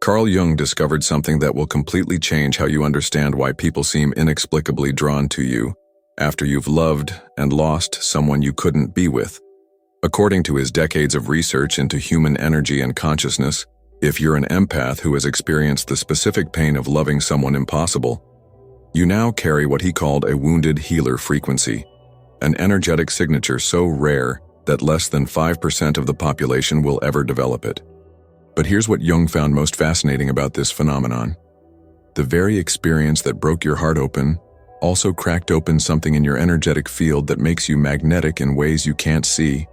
Carl Jung discovered something that will completely change how you understand why people seem inexplicably drawn to you after you've loved and lost someone you couldn't be with. According to his decades of research into human energy and consciousness, if you're an empath who has experienced the specific pain of loving someone impossible, you now carry what he called a wounded healer frequency, an energetic signature so rare that less than 5% of the population will ever develop it. But here's what Jung found most fascinating about this phenomenon. The very experience that broke your heart open also cracked open something in your energetic field that makes you magnetic in ways you can't see,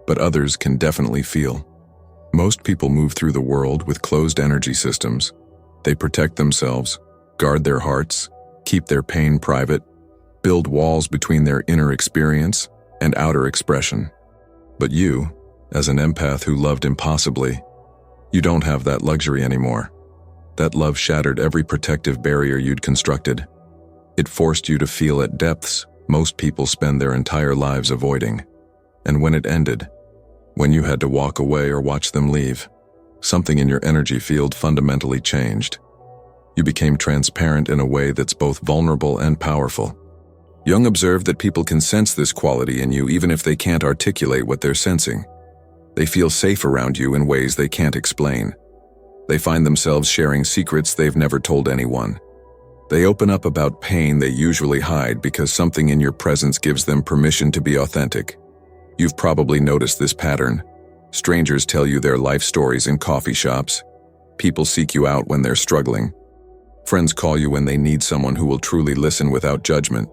but others can definitely feel. Most people move through the world with closed energy systems. They protect themselves, guard their hearts, keep their pain private, build walls between their inner experience and outer expression. But you, as an empath who loved impossibly, you don't have that luxury anymore. That love shattered every protective barrier you'd constructed. It forced you to feel at depths most people spend their entire lives avoiding. And when it ended, when you had to walk away or watch them leave, something in your energy field fundamentally changed. You became transparent in a way that's both vulnerable and powerful. Jung observed that people can sense this quality in you even if they can't articulate what they're sensing. They feel safe around you in ways they can't explain. They find themselves sharing secrets they've never told anyone. They open up about pain they usually hide because something in your presence gives them permission to be authentic. You've probably noticed this pattern. Strangers tell you their life stories in coffee shops. People seek you out when they're struggling. Friends call you when they need someone who will truly listen without judgment.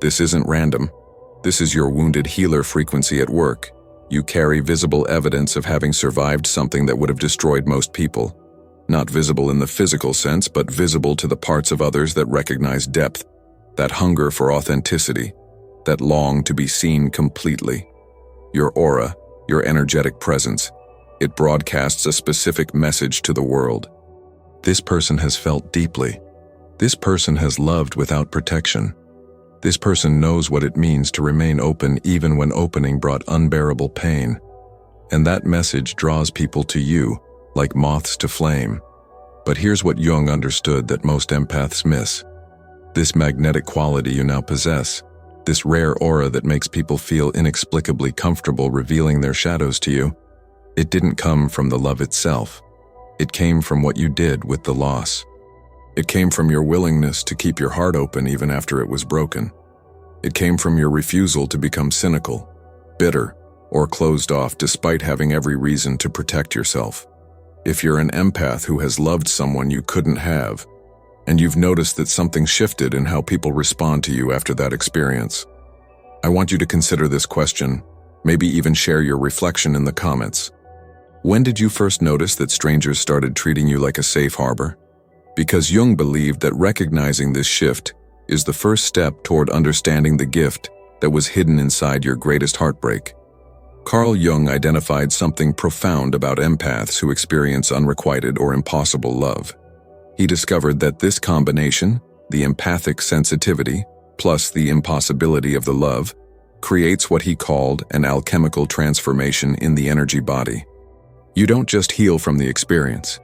This isn't random. This is your wounded healer frequency at work. You carry visible evidence of having survived something that would have destroyed most people. Not visible in the physical sense, but visible to the parts of others that recognize depth, that hunger for authenticity, that long to be seen completely. Your aura, your energetic presence, it broadcasts a specific message to the world. This person has felt deeply. This person has loved without protection. This person knows what it means to remain open even when opening brought unbearable pain. And that message draws people to you, like moths to flame. But here's what Jung understood that most empaths miss. This magnetic quality you now possess, this rare aura that makes people feel inexplicably comfortable revealing their shadows to you, it didn't come from the love itself. It came from what you did with the loss. It came from your willingness to keep your heart open even after it was broken. It came from your refusal to become cynical, bitter, or closed off despite having every reason to protect yourself. If you're an empath who has loved someone you couldn't have, and you've noticed that something shifted in how people respond to you after that experience, I want you to consider this question, maybe even share your reflection in the comments. When did you first notice that strangers started treating you like a safe harbor? Because Jung believed that recognizing this shift is the first step toward understanding the gift that was hidden inside your greatest heartbreak. Carl Jung identified something profound about empaths who experience unrequited or impossible love. He discovered that this combination, the empathic sensitivity plus the impossibility of the love, creates what he called an alchemical transformation in the energy body. You don't just heal from the experience.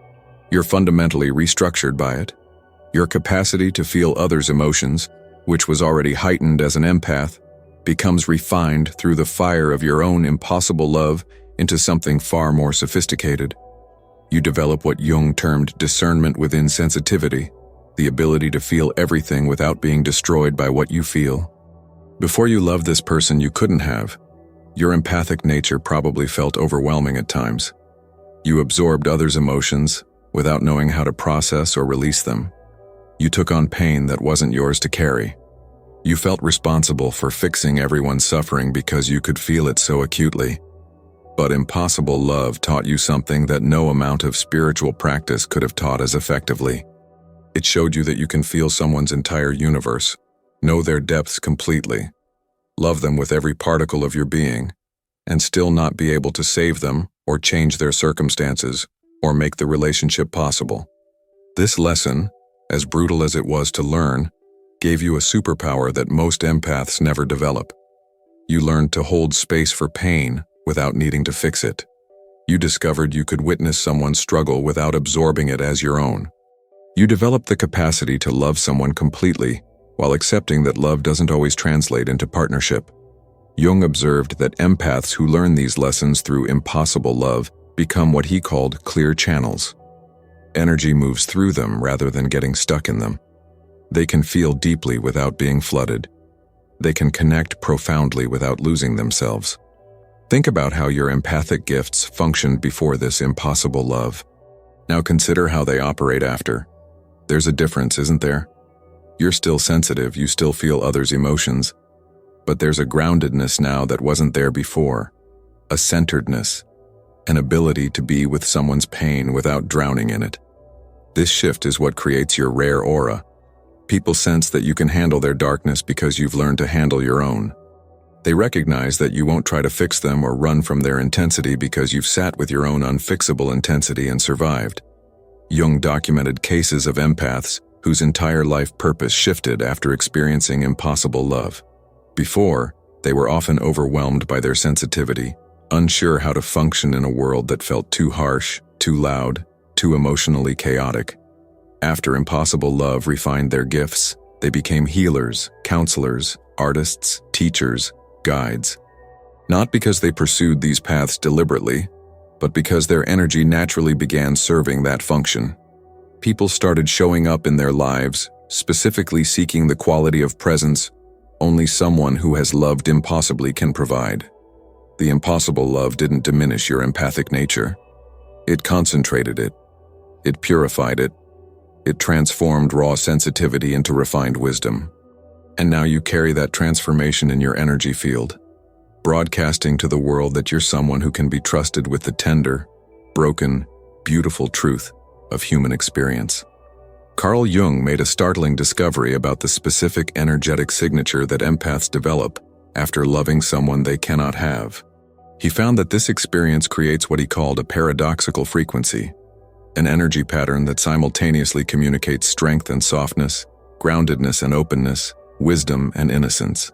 You're fundamentally restructured by it. Your capacity to feel others' emotions, which was already heightened as an empath, becomes refined through the fire of your own impossible love into something far more sophisticated. You develop what Jung termed discernment within sensitivity, the ability to feel everything without being destroyed by what you feel. Before you loved this person you couldn't have, your empathic nature probably felt overwhelming at times. You absorbed others' emotions without knowing how to process or release them. You took on pain that wasn't yours to carry. You felt responsible for fixing everyone's suffering because you could feel it so acutely. But impossible love taught you something that no amount of spiritual practice could have taught as effectively. It showed you that you can feel someone's entire universe, know their depths completely, love them with every particle of your being, and still not be able to save them or change their circumstances or make the relationship possible. This lesson, as brutal as it was to learn, gave you a superpower that most empaths never develop. You learned to hold space for pain without needing to fix it. You discovered you could witness someone's struggle without absorbing it as your own. You developed the capacity to love someone completely, while accepting that love doesn't always translate into partnership. Jung observed that empaths who learn these lessons through impossible love become what he called clear channels. Energy moves through them rather than getting stuck in them. They can feel deeply without being flooded. They can connect profoundly without losing themselves. Think about how your empathic gifts functioned before this impossible love. Now consider how they operate after. There's a difference, isn't there? You're still sensitive, you still feel others' emotions, but there's a groundedness now that wasn't there before, a centeredness, an ability to be with someone's pain without drowning in it. This shift is what creates your rare aura. People sense that you can handle their darkness because you've learned to handle your own. They recognize that you won't try to fix them or run from their intensity because you've sat with your own unfixable intensity and survived. Jung documented cases of empaths whose entire life purpose shifted after experiencing impossible love. Before, they were often overwhelmed by their sensitivity, unsure how to function in a world that felt too harsh, too loud, too emotionally chaotic. After impossible love refined their gifts, they became healers, counselors, artists, teachers, guides. Not because they pursued these paths deliberately, but because their energy naturally began serving that function. People started showing up in their lives, specifically seeking the quality of presence only someone who has loved impossibly can provide. The impossible love didn't diminish your empathic nature. It concentrated it. It purified it. It transformed raw sensitivity into refined wisdom. And now you carry that transformation in your energy field, broadcasting to the world that you're someone who can be trusted with the tender, broken, beautiful truth of human experience. Carl Jung made a startling discovery about the specific energetic signature that empaths develop after loving someone they cannot have. He found that this experience creates what he called a paradoxical frequency, an energy pattern that simultaneously communicates strength and softness, groundedness and openness, wisdom and innocence.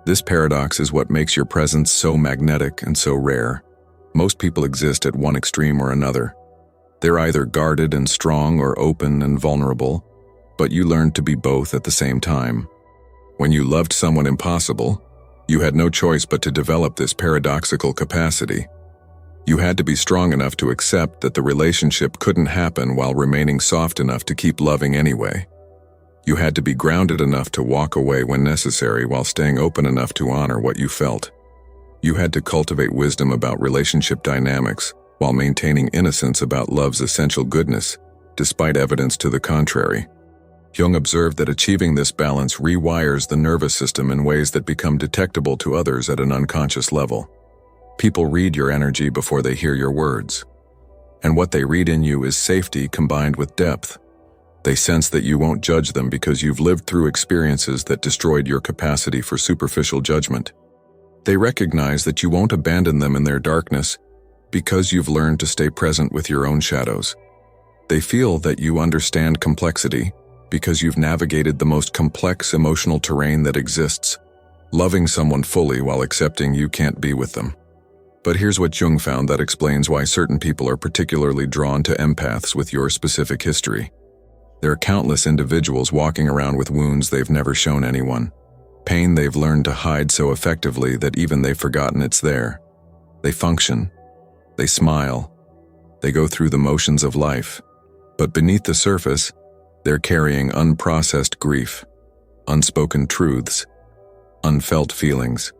This paradox is what makes your presence so magnetic and so rare. Most people exist at one extreme or another. They're either guarded and strong or open and vulnerable, but you learned to be both at the same time. When you loved someone impossible, you had no choice but to develop this paradoxical capacity. You had to be strong enough to accept that the relationship couldn't happen while remaining soft enough to keep loving anyway. You had to be grounded enough to walk away when necessary while staying open enough to honor what you felt. You had to cultivate wisdom about relationship dynamics while maintaining innocence about love's essential goodness, despite evidence to the contrary. Jung observed that achieving this balance rewires the nervous system in ways that become detectable to others at an unconscious level. People read your energy before they hear your words. And what they read in you is safety combined with depth. They sense that you won't judge them because you've lived through experiences that destroyed your capacity for superficial judgment. They recognize that you won't abandon them in their darkness because you've learned to stay present with your own shadows. They feel that you understand complexity because you've navigated the most complex emotional terrain that exists, loving someone fully while accepting you can't be with them. But here's what Jung found that explains why certain people are particularly drawn to empaths with your specific history. There are countless individuals walking around with wounds they've never shown anyone, pain they've learned to hide so effectively that even they've forgotten it's there. They function, they smile, they go through the motions of life, but beneath the surface, they're carrying unprocessed grief, unspoken truths, unfelt feelings.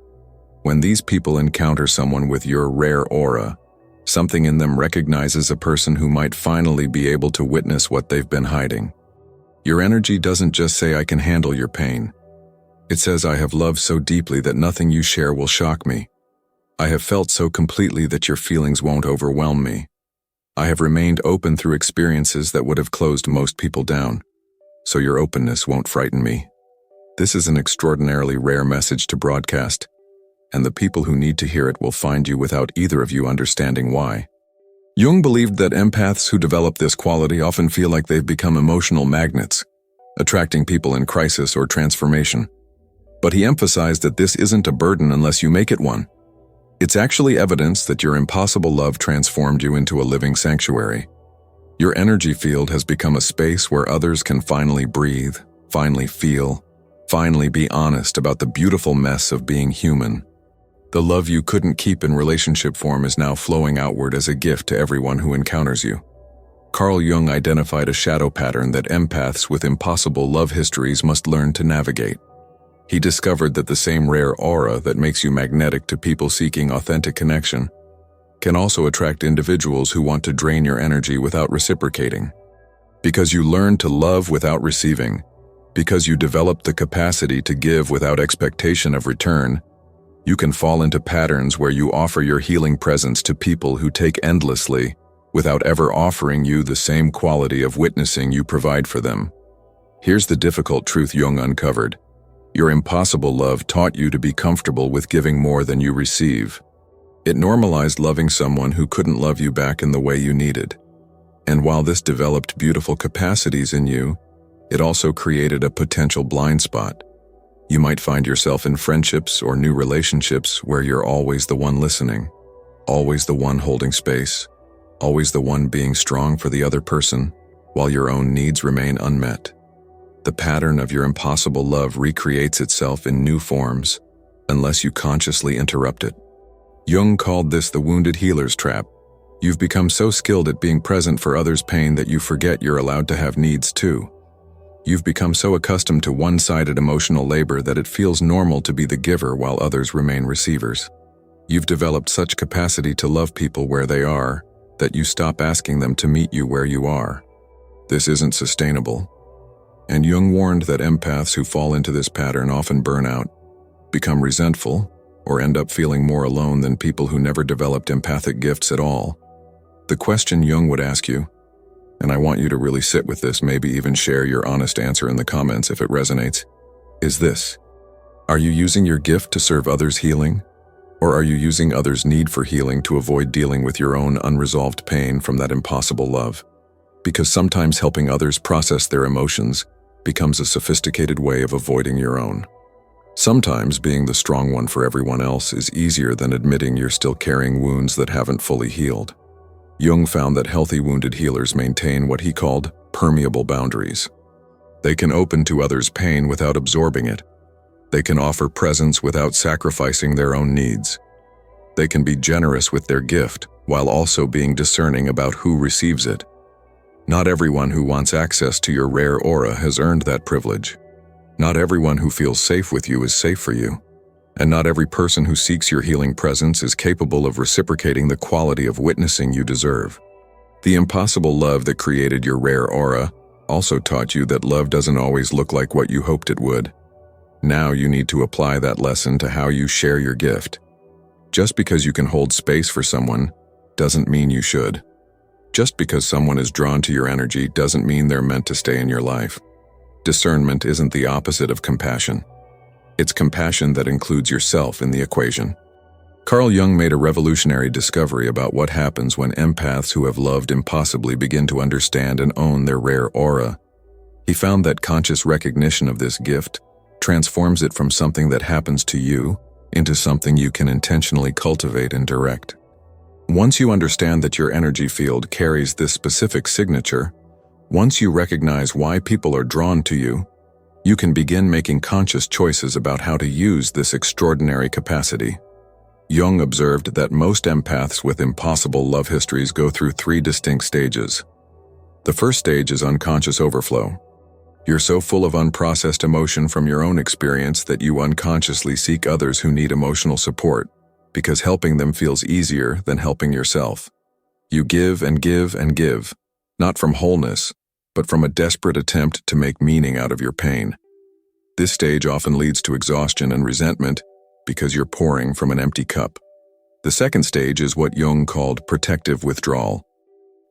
When these people encounter someone with your rare aura, something in them recognizes a person who might finally be able to witness what they've been hiding. Your energy doesn't just say, "I can handle your pain." It says, "I have loved so deeply that nothing you share will shock me. I have felt so completely that your feelings won't overwhelm me. I have remained open through experiences that would have closed most people down, so your openness won't frighten me." This is an extraordinarily rare message to broadcast, and the people who need to hear it will find you without either of you understanding why. Jung believed that empaths who develop this quality often feel like they've become emotional magnets, attracting people in crisis or transformation. But he emphasized that this isn't a burden unless you make it one. It's actually evidence that your impossible love transformed you into a living sanctuary. Your energy field has become a space where others can finally breathe, finally feel, finally be honest about the beautiful mess of being human. The love you couldn't keep in relationship form is now flowing outward as a gift to everyone who encounters you. Carl Jung identified a shadow pattern that empaths with impossible love histories must learn to navigate. He discovered that the same rare aura that makes you magnetic to people seeking authentic connection can also attract individuals who want to drain your energy without reciprocating. Because you learn to love without receiving, because you develop the capacity to give without expectation of return, you can fall into patterns where you offer your healing presence to people who take endlessly without ever offering you the same quality of witnessing you provide for them. Here's the difficult truth Jung uncovered. Your impossible love taught you to be comfortable with giving more than you receive. It normalized loving someone who couldn't love you back in the way you needed. And while this developed beautiful capacities in you, it also created a potential blind spot. You might find yourself in friendships or new relationships where you're always the one listening, always the one holding space, always the one being strong for the other person, while your own needs remain unmet. The pattern of your impossible love recreates itself in new forms, unless you consciously interrupt it. Jung called this the wounded healer's trap. You've become so skilled at being present for others' pain that you forget you're allowed to have needs too. You've become so accustomed to one-sided emotional labor that it feels normal to be the giver while others remain receivers. You've developed such capacity to love people where they are that you stop asking them to meet you where you are. This isn't sustainable. And Jung warned that empaths who fall into this pattern often burn out, become resentful, or end up feeling more alone than people who never developed empathic gifts at all. The question Jung would ask you, and I want you to really sit with this, maybe even share your honest answer in the comments if it resonates, is this: are you using your gift to serve others' healing? Or are you using others' need for healing to avoid dealing with your own unresolved pain from that impossible love? Because sometimes helping others process their emotions becomes a sophisticated way of avoiding your own. Sometimes being the strong one for everyone else is easier than admitting you're still carrying wounds that haven't fully healed. Jung found that healthy wounded healers maintain what he called permeable boundaries. They can open to others' pain without absorbing it. They can offer presence without sacrificing their own needs. They can be generous with their gift while also being discerning about who receives it. Not everyone who wants access to your rare aura has earned that privilege. Not everyone who feels safe with you is safe for you. And not every person who seeks your healing presence is capable of reciprocating the quality of witnessing you deserve. The impossible love that created your rare aura also taught you that love doesn't always look like what you hoped it would. Now you need to apply that lesson to how you share your gift. Just because you can hold space for someone doesn't mean you should. Just because someone is drawn to your energy doesn't mean they're meant to stay in your life. Discernment isn't the opposite of compassion. It's compassion that includes yourself in the equation. Carl Jung made a revolutionary discovery about what happens when empaths who have loved impossibly begin to understand and own their rare aura. He found that conscious recognition of this gift transforms it from something that happens to you into something you can intentionally cultivate and direct. Once you understand that your energy field carries this specific signature, once you recognize why people are drawn to you, you can begin making conscious choices about how to use this extraordinary capacity. Jung observed that most empaths with impossible love histories go through 3 distinct stages. The first stage is unconscious overflow. You're so full of unprocessed emotion from your own experience that you unconsciously seek others who need emotional support, because helping them feels easier than helping yourself. You give and give and give, not from wholeness, but from a desperate attempt to make meaning out of your pain. This stage often leads to exhaustion and resentment because you're pouring from an empty cup. The second stage is what Jung called protective withdrawal.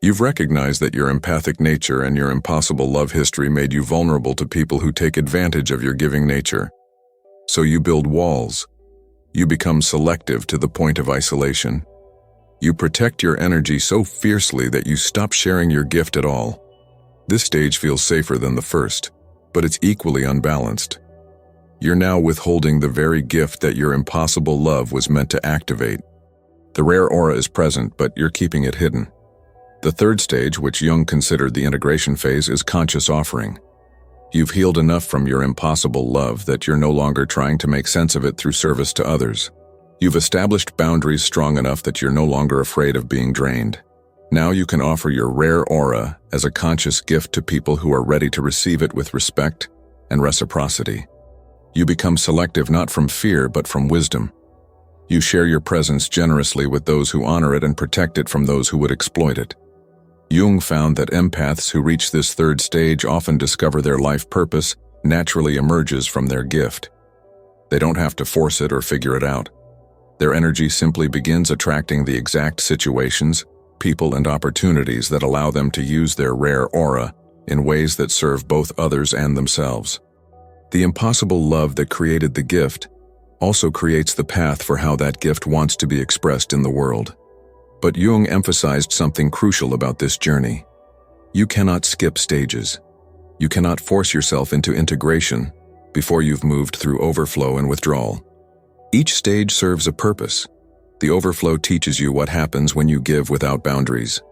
You've recognized that your empathic nature and your impossible love history made you vulnerable to people who take advantage of your giving nature. So you build walls. You become selective to the point of isolation. You protect your energy so fiercely that you stop sharing your gift at all. This stage feels safer than the first, but it's equally unbalanced. You're now withholding the very gift that your impossible love was meant to activate The rare aura is present, but you're keeping it hidden. The third stage, which Jung considered the integration phase, is conscious offering. You've healed enough from your impossible love that you're no longer trying to make sense of it through service to others. You've established boundaries strong enough that you're no longer afraid of being drained. Now you can offer your rare aura as a conscious gift to people who are ready to receive it with respect and reciprocity. You become selective not from fear but from wisdom. You share your presence generously with those who honor it and protect it from those who would exploit it. Jung found that empaths who reach this third stage often discover their life purpose naturally emerges from their gift. They don't have to force it or figure it out. Their energy simply begins attracting the exact situations, people, and opportunities that allow them to use their rare aura in ways that serve both others and themselves. The impossible love that created the gift also creates the path for how that gift wants to be expressed in the world. But Jung emphasized something crucial about this journey. You cannot skip stages. You cannot force yourself into integration before you've moved through overflow and withdrawal. Each stage serves a purpose. The overflow teaches you what happens when you give without boundaries.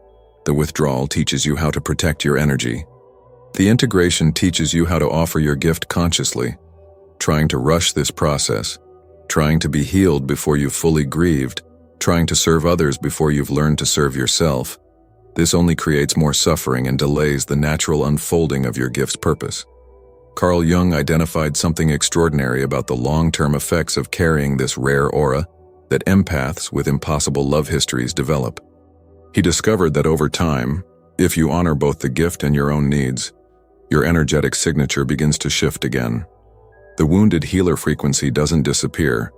The withdrawal teaches you how to protect your energy. The integration teaches you how to offer your gift consciously. Trying to rush this process, trying to be healed before you've fully grieved, trying to serve others before you've learned to serve yourself, this only creates more suffering and delays the natural unfolding of your gift's purpose. Carl Jung identified something extraordinary about the long-term effects of carrying this rare aura that empaths with impossible love histories develop. He discovered that over time, if you honor both the gift and your own needs, your energetic signature begins to shift again. The wounded healer frequency doesn't disappear,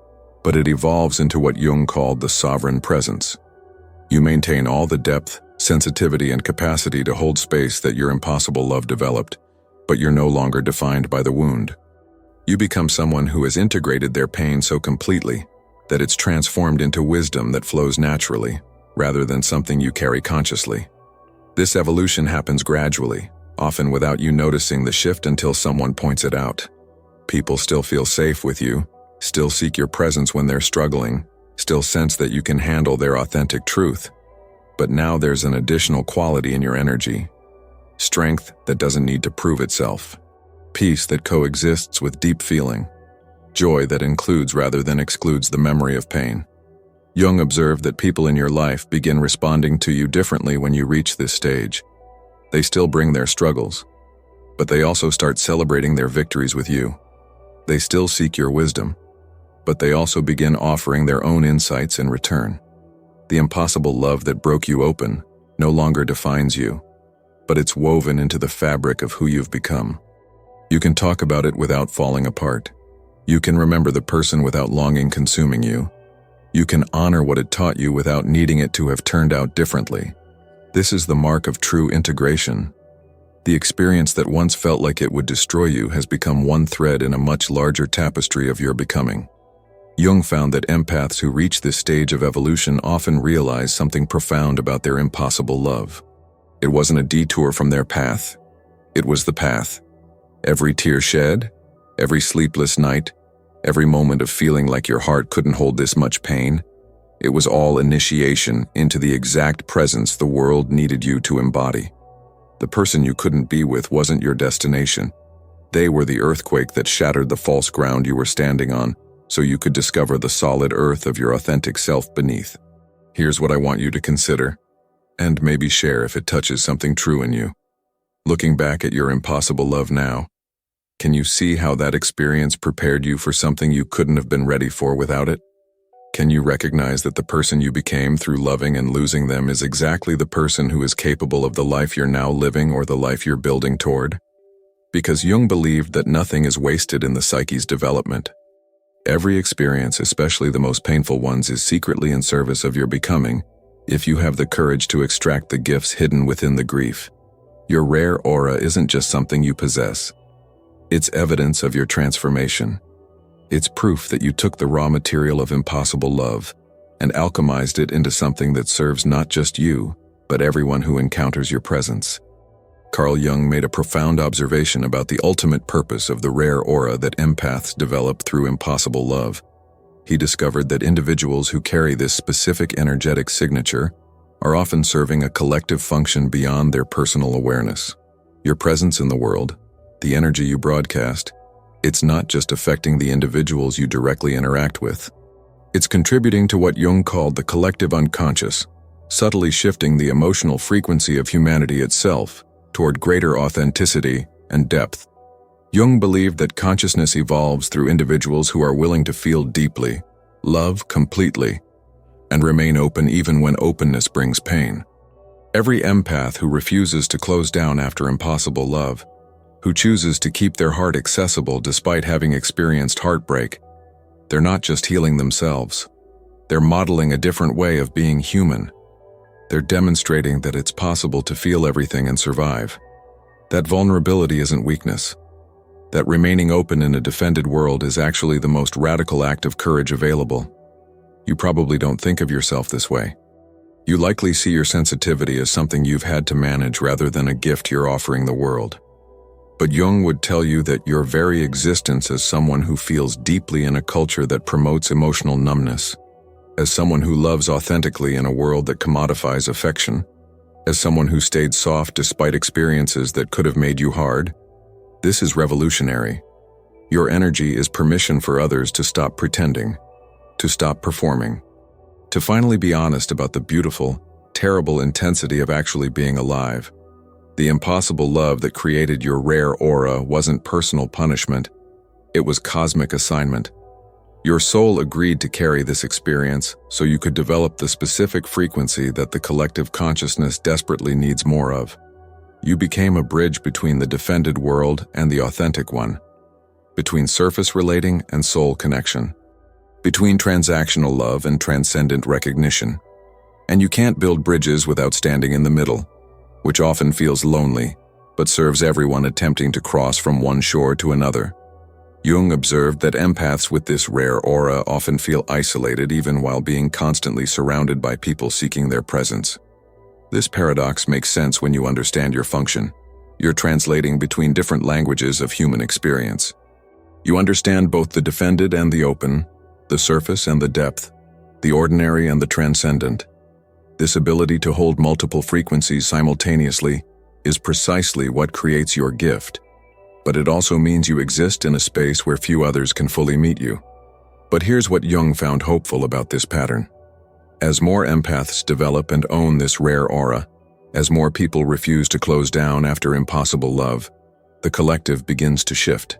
but it evolves into what Jung called the sovereign presence. You maintain all the depth, sensitivity, and capacity to hold space that your impossible love developed, but you're no longer defined by the wound. You become someone who has integrated their pain so completely that it's transformed into wisdom that flows naturally, rather than something you carry consciously. This evolution happens gradually, often without you noticing the shift until someone points it out. People still feel safe with you, still seek your presence when they're struggling, still sense that you can handle their authentic truth. But now there's an additional quality in your energy. Strength that doesn't need to prove itself. Peace that coexists with deep feeling. Joy that includes rather than excludes the memory of pain. Jung observed that people in your life begin responding to you differently when you reach this stage. They still bring their struggles, but they also start celebrating their victories with you. They still seek your wisdom, but they also begin offering their own insights in return. The impossible love that broke you open no longer defines you, but it's woven into the fabric of who you've become. You can talk about it without falling apart. You can remember the person without longing consuming you. You can honor what it taught you without needing it to have turned out differently. This is the mark of true integration. The experience that once felt like it would destroy you has become one thread in a much larger tapestry of your becoming. Jung found that empaths who reach this stage of evolution often realize something profound about their impossible love. It wasn't a detour from their path. It was the path. Every tear shed, every sleepless night, every moment of feeling like your heart couldn't hold this much pain, it was all initiation into the exact presence the world needed you to embody. The person you couldn't be with wasn't your destination. They were the earthquake that shattered the false ground you were standing on, so you could discover the solid earth of your authentic self beneath. Here's what I want you to consider, and maybe share if it touches something true in you. Looking back at your impossible love now, can you see how that experience prepared you for something you couldn't have been ready for without it? Can you recognize that the person you became through loving and losing them is exactly the person who is capable of the life you're now living or the life you're building toward? Because Jung believed that nothing is wasted in the psyche's development. Every experience, especially the most painful ones, is secretly in service of your becoming, if you have the courage to extract the gifts hidden within the grief. Your rare aura isn't just something you possess. It's evidence of your transformation. It's proof that you took the raw material of impossible love and alchemized it into something that serves not just you, but everyone who encounters your presence. Carl Jung made a profound observation about the ultimate purpose of the rare aura that empaths develop through impossible love. He discovered that individuals who carry this specific energetic signature are often serving a collective function beyond their personal awareness. Your presence in the world, the energy you broadcast, it's not just affecting the individuals you directly interact with. It's contributing to what Jung called the collective unconscious, subtly shifting the emotional frequency of humanity itself toward greater authenticity and depth. Jung believed that consciousness evolves through individuals who are willing to feel deeply, love completely, and remain open even when openness brings pain. Every empath who refuses to close down after impossible love, who chooses to keep their heart accessible despite having experienced heartbreak, they're not just healing themselves. They're modeling a different way of being human. They're demonstrating that it's possible to feel everything and survive. That vulnerability isn't weakness. That remaining open in a defended world is actually the most radical act of courage available. You probably don't think of yourself this way. You likely see your sensitivity as something you've had to manage rather than a gift you're offering the world. But Jung would tell you that your very existence as someone who feels deeply in a culture that promotes emotional numbness, as someone who loves authentically in a world that commodifies affection, as someone who stayed soft despite experiences that could have made you hard, this is revolutionary. Your energy is permission for others to stop pretending, to stop performing, to finally be honest about the beautiful, terrible intensity of actually being alive. The impossible love that created your rare aura wasn't personal punishment, it was cosmic assignment. Your soul agreed to carry this experience so you could develop the specific frequency that the collective consciousness desperately needs more of. You became a bridge between the defended world and the authentic one, between surface relating and soul connection, between transactional love and transcendent recognition. And you can't build bridges without standing in the middle, which often feels lonely, but serves everyone attempting to cross from one shore to another. Jung observed that empaths with this rare aura often feel isolated even while being constantly surrounded by people seeking their presence. This paradox makes sense when you understand your function. You're translating between different languages of human experience. You understand both the defended and the open, the surface and the depth, the ordinary and the transcendent. This ability to hold multiple frequencies simultaneously is precisely what creates your gift. But it also means you exist in a space where few others can fully meet you. But here's what Jung found hopeful about this pattern. As more empaths develop and own this rare aura, as more people refuse to close down after impossible love, the collective begins to shift.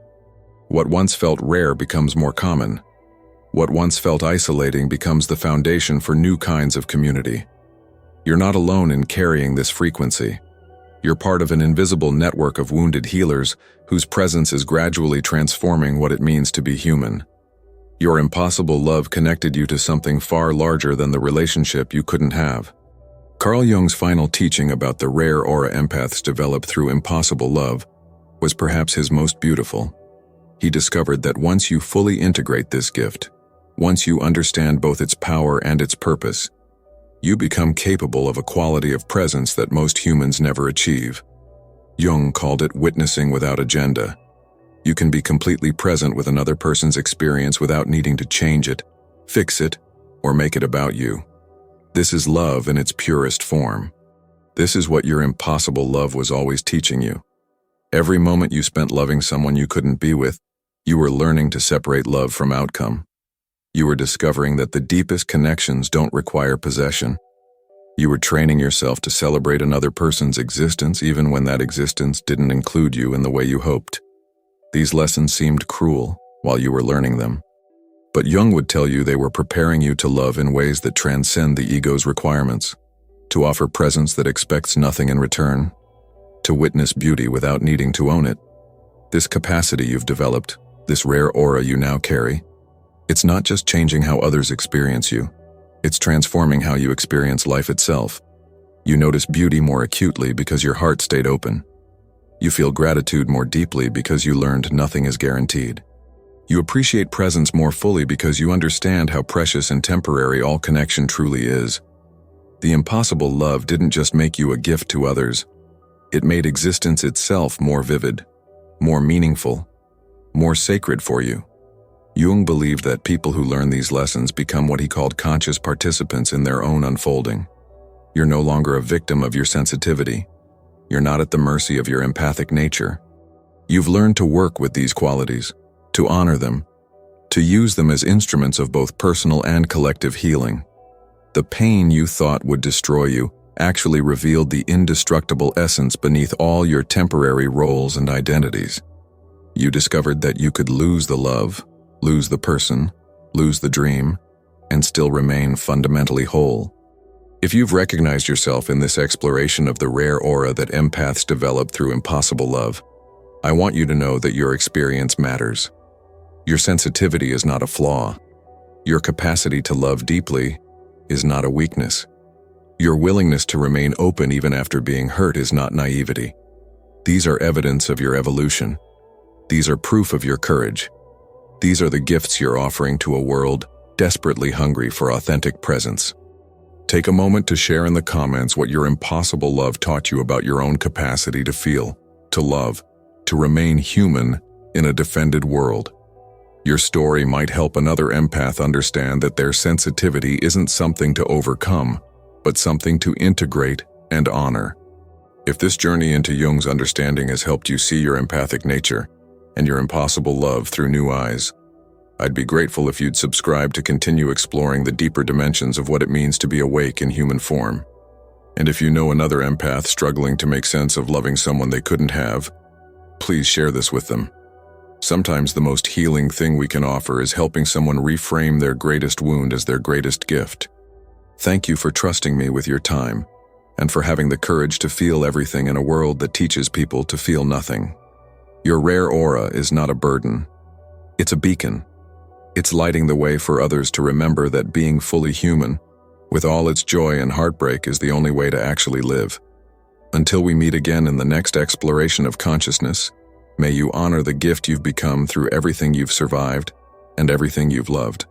What once felt rare becomes more common. What once felt isolating becomes the foundation for new kinds of community. You're not alone in carrying this frequency. You're part of an invisible network of wounded healers whose presence is gradually transforming what it means to be human. Your impossible love connected you to something far larger than the relationship you couldn't have. Carl Jung's final teaching about the rare aura empaths develop through impossible love was perhaps his most beautiful. He discovered that once you fully integrate this gift, once you understand both its power and its purpose, you become capable of a quality of presence that most humans never achieve. Jung called it witnessing without agenda. You can be completely present with another person's experience without needing to change it, fix it, or make it about you. This is love in its purest form. This is what your impossible love was always teaching you. Every moment you spent loving someone you couldn't be with, you were learning to separate love from outcome. You were discovering that the deepest connections don't require possession. You were training yourself to celebrate another person's existence even when that existence didn't include you in the way you hoped. These lessons seemed cruel while you were learning them. But Jung would tell you they were preparing you to love in ways that transcend the ego's requirements, to offer presence that expects nothing in return, to witness beauty without needing to own it. This capacity you've developed, this rare aura you now carry, it's not just changing how others experience you, it's transforming how you experience life itself. You notice beauty more acutely because your heart stayed open. You feel gratitude more deeply because you learned nothing is guaranteed. You appreciate presence more fully because you understand how precious and temporary all connection truly is. The impossible love didn't just make you a gift to others, it made existence itself more vivid, more meaningful, more sacred for you. Jung believed that people who learn these lessons become what he called conscious participants in their own unfolding. You're no longer a victim of your sensitivity. You're not at the mercy of your empathic nature. You've learned to work with these qualities, to honor them, to use them as instruments of both personal and collective healing. The pain you thought would destroy you actually revealed the indestructible essence beneath all your temporary roles and identities. You discovered that you could lose the love, lose the person, lose the dream, and still remain fundamentally whole. If you've recognized yourself in this exploration of the rare aura that empaths develop through impossible love, I want you to know that your experience matters. Your sensitivity is not a flaw. Your capacity to love deeply is not a weakness. Your willingness to remain open even after being hurt is not naivety. These are evidence of your evolution. These are proof of your courage. These are the gifts you're offering to a world desperately hungry for authentic presence. Take a moment to share in the comments what your impossible love taught you about your own capacity to feel, to love, to remain human in a defended world. Your story might help another empath understand that their sensitivity isn't something to overcome, but something to integrate and honor. If this journey into Jung's understanding has helped you see your empathic nature and your impossible love through new eyes, I'd be grateful if you'd subscribe to continue exploring the deeper dimensions of what it means to be awake in human form. And if you know another empath struggling to make sense of loving someone they couldn't have, please share this with them. Sometimes the most healing thing we can offer is helping someone reframe their greatest wound as their greatest gift. Thank you for trusting me with your time, and for having the courage to feel everything in a world that teaches people to feel nothing. Your rare aura is not a burden. It's a beacon. It's lighting the way for others to remember that being fully human, with all its joy and heartbreak, is the only way to actually live. Until we meet again in the next exploration of consciousness, may you honor the gift you've become through everything you've survived and everything you've loved.